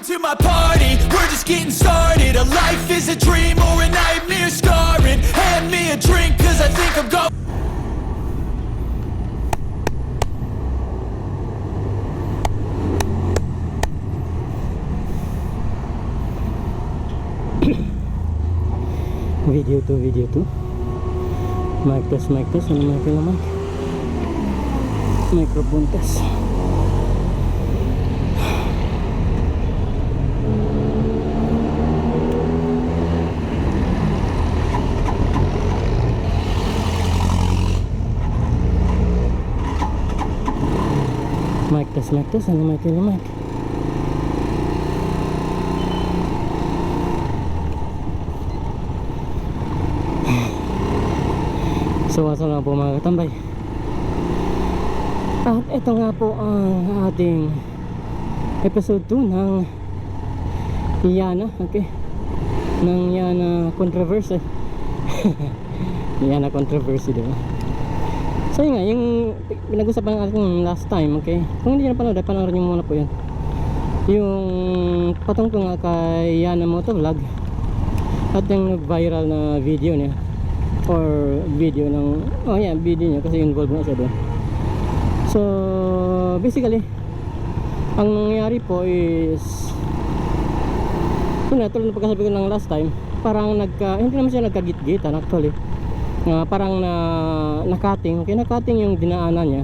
to my party, we're just getting started. A life is a dream or a nightmare scarring. Hand me a drink cause I think I'm going. Video 2 mic test ano mic naman microphone test. Mic test ano mic naman. So asa na po mga katambay. At ito nga po ang ating episode 2 ng Yana, okay? Ng Yana Controversy. Yana Controversy, diba? So yun nga, yung pinag-usapan natin last time, okay? Kung hindi nyo napanood, panoorin nyo muna po yun. Yung patungkol nga kay Yana Motovlog at yung viral na video niya or video ng video niya kasi involved na siya doon. So basically ang nangyari po is yun na, tulad na pagkasabi ko ng last time, parang hindi naman siya nagkagit-gitan actually. Parang nakating yung dinaanan niya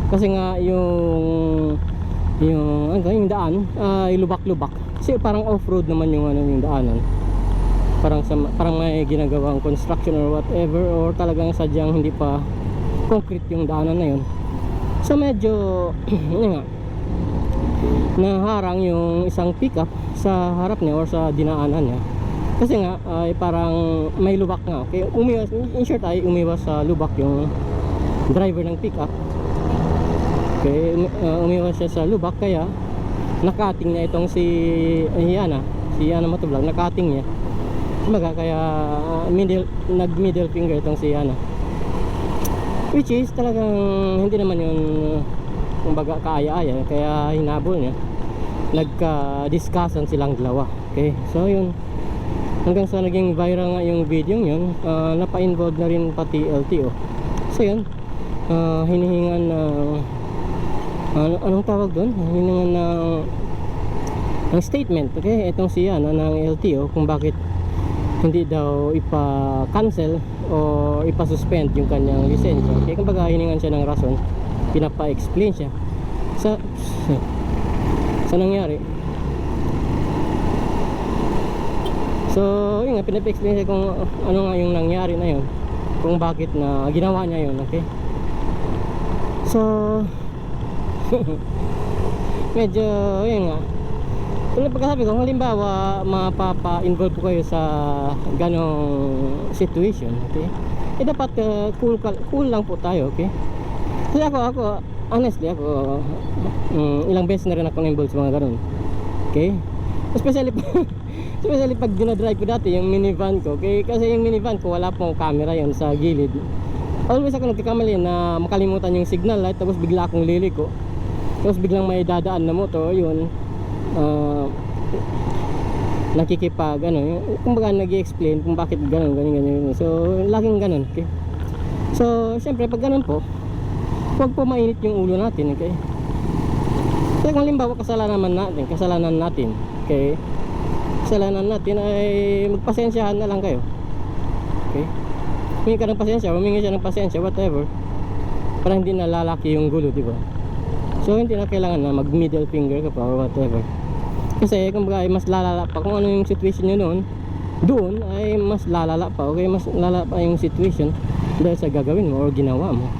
kasi nga yung daan lubak-lubak kasi parang off-road naman yung daanan. Parang may ginagawang construction or whatever, or talagang sadyang hindi pa concrete yung daanan na yun. So medyo yun nga, naharang yung isang pickup sa harap niya or sa dinaanan niya kasi nga ay parang may lubak nga, okay? In short ay umiwas sa lubak yung driver ng pickup, okay? Umiwas siya sa lubak kaya nakating niya itong si Yana Motovlog, nakating niya. Kaya nag-middle finger itong si Yana, which is talagang hindi naman yun kumbaga kaaya-aya, kaya hinabol niya, nagka-discussan silang dalawa, okay? So yun, hanggang sa naging viral nga yung video yun, napa-involve na rin pati LTO. So yun, hinihingan ng anong tawag doon? Hinihingan ng statement, okay? Itong si Yana ng LTO kung bakit hindi daw ipa-cancel o ipa-suspend yung kanyang lisensya. Kaya kumbaga hiningan siya ng rason, pinapa-explain siya sa nangyari. So yun nga, pinapa-explain siya kung ano nga yung nangyari na yun, kung bakit na ginawa niya yun, okay? So medyo yun nga, tulad pagkasabi ko, halimbawa mapapa-involve po kayo sa ganong situation, okay? Dapat cool lang po tayo, okay? Kasi ako honestly, ilang beses na rin ako na-involve sa mga ganon, okay? Especially pag dinadrive ko dati yung minivan ko, okay? Kasi yung minivan ko wala pong camera yun sa gilid. Always ako nagkakamali na makalimutan yung signal light, tapos bigla akong liliko, tapos biglang may dadaan na motor, yun nakikipag kumbaga nag-i-explain kung bakit ganyan. So laging ganon, okay? So syempre pag ganon po, huwag po mainit yung ulo natin, okay? Kaya kung halimbawa kasalanan natin, okay? Kasalanan natin ay magpasensyahan na lang kayo, okay? Humingi ka ng pasensya, humingi siya ng pasensya, whatever, para hindi nalalaki yung gulo, diba? So hindi na kailangan na mag middle finger ka pa or whatever. Kasi kumbaga ay mas lalala pa kung ano yung situation nyo doon ay mas lalala pa, okay? Mas lalala pa yung situation dahil sa gagawin mo or ginawa mo.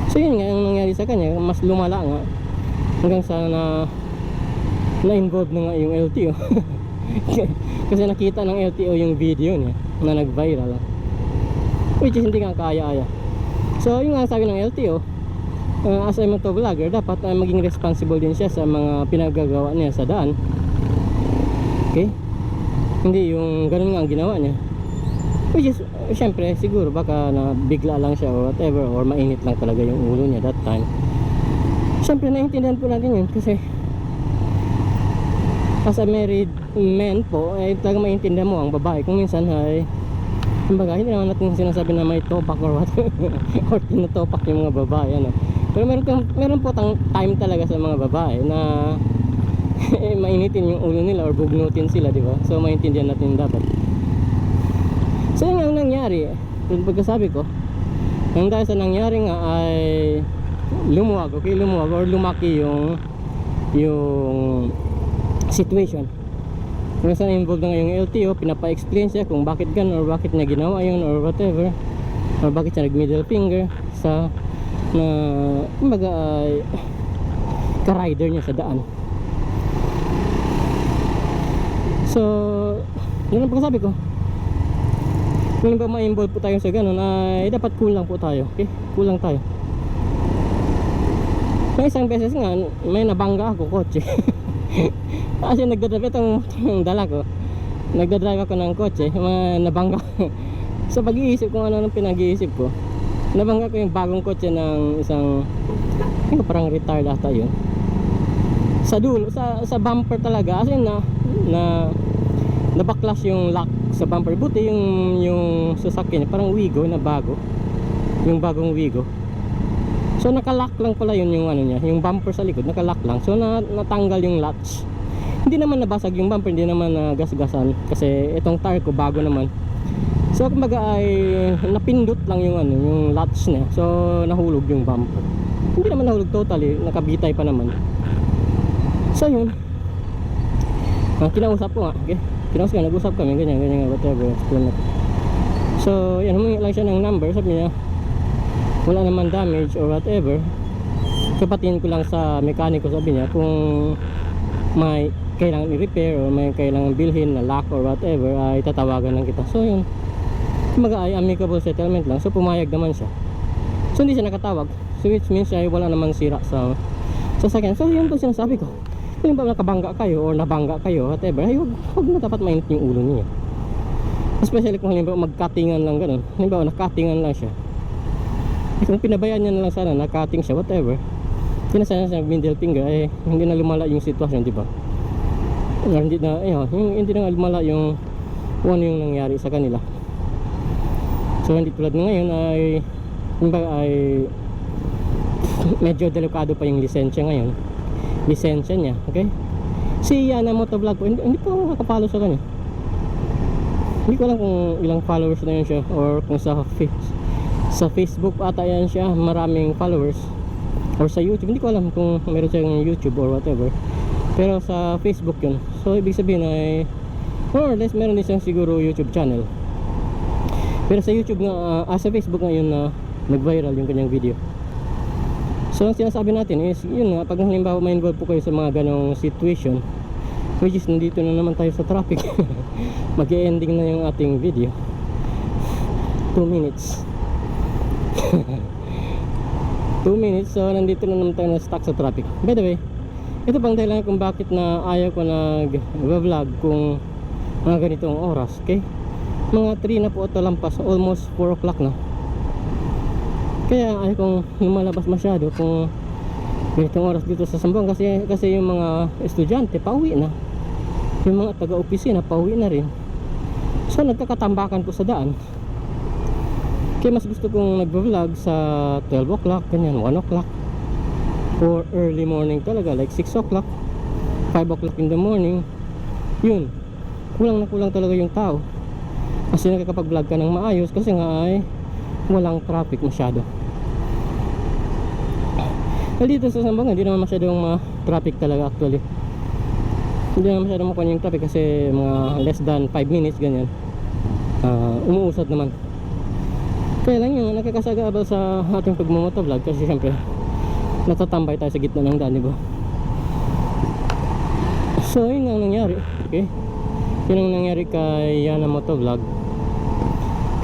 So yun nga yung nangyari sa kanya, mas lumala nga hanggang sa na-involve na nga yung LTO. Kasi nakita ng LTO yung video niya na nag-viral, which is hindi nga kaya-aya. So yung nga sabi ng LTO, as a motovlogger, dapat maging responsible din siya sa mga pinagagawa niya sa daan, okay? Hindi yung ganun nga ang ginawa niya, which is syempre siguro baka na bigla lang siya or whatever, or mainit lang talaga yung ulo niya that time. Syempre naiintindihan po natin yun kasi as a married man po, ay talagang maintindihan mo ang babae kung minsan ay kumbaga hindi naman natin sinasabi na may topak or what or tinatopak yung mga babae ano. Pero meron po time talaga sa mga babae na mainitin yung ulo nila or bugnutin sila, di ba? So maintindihan natin dapat. So yun ang nangyari, yung pagkasabi ko, nang dahil sa nangyari nga ay lumuwag or lumaki yung situation. Kung saan involved na yung LTO, pinapa-explain siya kung bakit ganun or bakit niya ginawa yun or whatever, or bakit siya nag middle finger sa na kumbaga ay ka-rider niya sa daan. So yun ang pagkasabi ko, kung ba ma-involve po tayo sa ganun ay dapat kulang po tayo, okay? Kulang tayo. May isang beses nga may nabangga ako kotse kasi nagdadrive itong dala ko, nagdadrive ako ng kotse, nabangga sa pag-iisip kung ano nang pinag-iisip ko, nabangga ko yung bagong kotse ng isang parang retired ata yun, sa dulo, sa bumper talaga, as in na nabaklas yung lock sa bumper. Buti yung sasakyan parang Wigo na bago, yung bagong Wigo. So nakalock lang pala yun yung ano niya, yung bumper sa likod nakalock lang. So natanggal yung latch. Hindi naman nabasag yung bumper, hindi naman nagasgasan kasi itong tire ko bago naman. So kumbaga ay napindot lang yung ano, yung latch niya. So nahulog yung bumper. Hindi naman nahulog totally, nakabitay pa naman. So yun, kinausap ko nga, okay? Nag-usap kami, ganyan, whatever, explain natin. So yan, humingi lang siya ng number, sabi niya wala naman damage or whatever. Kapatin ko lang sa mekaniko, sabi niya, kung may kailangan i-repair or may kailangan bilhin na lock or whatever, ay tatawagan lang kita. So yun, kumbaga ay amicable settlement lang. So pumayag naman siya. So hindi siya nakatawag, so which means ay wala namang sira sa sasakyan. So yun po sinasabi ko, kung ba nakabangga kayo or nabangga kayo, whatever, ay huwag na dapat mainit yung ulo niya. Especially kung halimbawa mag-cuttingan lang ganun, halimbawa na-cuttingan lang siya, kung pinabayaan niya na lang sana, na-cutting siya, whatever, sinasaya sa middle finger, eh hindi na lumala yung sitwasyon, di ba? Hindi na, hindi na lumala yung kung ano yung nangyari sa kanila. So hindi tulad na ngayon ay kumbaga ay medyo delikado pa yung lisensya ngayon, lisensya niya, okay? Si Yana Motovlog po, hindi po ako nakapalo sa kanya. Hindi ko alam kung ilang followers na yun siya, or kung sa Facebook ata yan siya maraming followers, or sa YouTube, hindi ko alam kung meron siyang YouTube or whatever, pero sa Facebook yun. So ibig sabihin ay more or less meron din siyang siguro YouTube channel, pero sa YouTube nga, sa Facebook nga yun na nag-viral yung kanyang video. So ang sinasabi natin is yun nga, pag halimbawa ma-involve po kayo sa mga ganong situation, which is nandito na naman tayo sa traffic. Mag-e-ending na yung ating video, 2 minutes 2 minutes. So nandito na naman tayo na stuck sa traffic. By the way, ito pang dahilan kung bakit na ayaw ko nag-vlog kung mga ganitong oras, okay? Mga 3 na po ito lampas, almost 4 o'clock na. Kaya ayaw kong lumalabas masyado kung ganitong oras dito sa Sambuanga, kasi yung mga estudyante pauwi na, yung mga taga-opisina pauwi na rin. So nagkakatambakan po sa daan. Kaya mas gusto kong nag-vlog sa 12 o'clock, ganyan, 1 o'clock, or early morning talaga, like 6 o'clock, 5 o'clock in the morning. Yun, kulang na kulang talaga yung tao, kasi nakakapag-vlog ka ng maayos, kasi nga ay walang traffic masyado. Dito sa Sambuanga hindi naman masyadong traffic talaga actually. Hindi naman masyadong makuha yung traffic kasi mga less than 5 minutes ganyan, umuusad naman. Kaya lang yun, nakakasagabal sa ating pagmumotovlog kasi syempre natatambay tayo sa gitna ng daan, diba? So yun ang nangyari, okay? Yun ang nangyari kay Yana Motovlog.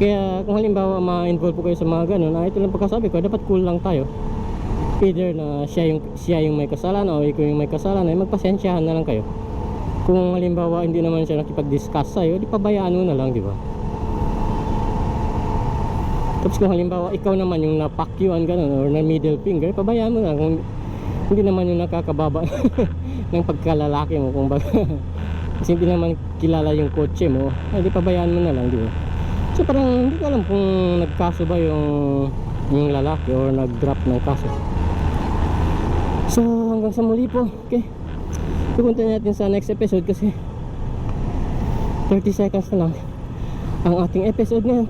Kaya kung halimbawa ma-involve po kayo sa mga ganun, ito lang pagkasabi ko, dapat cool lang tayo. Either na siya yung may kasalanan o ikaw yung may kasalanan, ay magpasensyahan na lang kayo. Kung halimbawa hindi naman siya nakipag-discuss sa'yo, di pabayaan mo na lang, di ba? Tapos kung halimbawa ikaw naman yung napakyuan ganun or na middle finger, pabayaan mo na. Kung hindi naman yung nakakababa ng pagkalalaki mo kung baga. Kasi hindi naman kilala yung kotse mo, ay di pabayaan mo na lang, di ba? So parang hindi ko alam kung nagkaso ba yung lalaki or nag-drop ng kaso. So hanggang sa muli po, okay, pupunta natin sa next episode kasi 30 seconds na lang ang ating episode ngayon.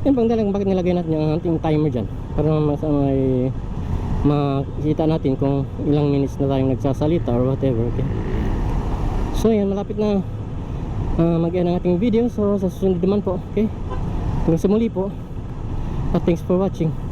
Yan pang dalang bakit nilagay natin yung ating timer dyan para may makikita natin kung ilang minutes na tayong nagsasalita or whatever, okay. So yan, malapit na mag-end ang ating video. So sa susunod naman po, okay, hanggang sa muli po, at thanks for watching.